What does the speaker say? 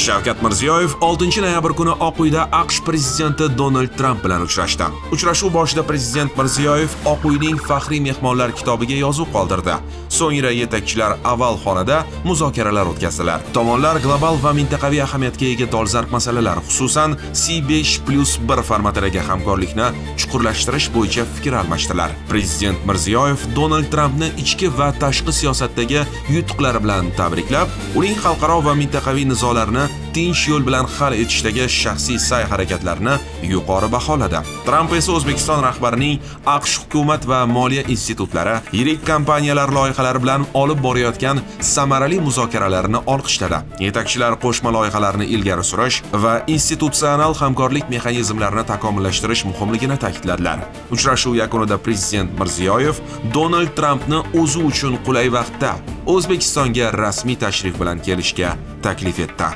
Shavkat Mirziyoyev 6-noyabr kuni Oq uyda AQSh prezidenti Donald Tramp bilan uchrashdi. Uchrashuv boshida prezident Mirziyoyev Oq uyning faxriy mehmonlar kitobiga yozuv qoldirdi. So'ngra yetakchilar oval xonada muzokaralar o'tkazdilar. Tomonlar global va mintaqaviy ahamiyatga ega dolzarb masalalar, xususan C5+1 formatidagi hamkorlikni chuqurlashtirish bo'yicha fikr almashdilar. Prezident Mirziyoyev Donald Trampni ichki va tashqi siyosatdagi yutuqlari bilan tabriklab, uning xalqaro va mintaqaviy nizolarni tinch yo'l bilan hal etishdagi shaxsiy sa'y-harakatlarini yuqori baholadi. Tramp esa O'zbekiston rahbarining AQSh hukumat va moliya institutlari, yirik kompaniyalar loyihalari bilan olib borayotgan samarali muzokaralarini olqishladi. Yetakchilar qo'shma loyihalarni ilgari surish va institutsional hamkorlik mexanizmlarini takomillashtirish muhimligini ta'kidladilar. Uchrashuv yakunida prezident Mirziyoyev Donald Trampni o'zi uchun qulay vaqtda O'zbekistonga rasmiy tashrif bilan kelishga taklif etdi.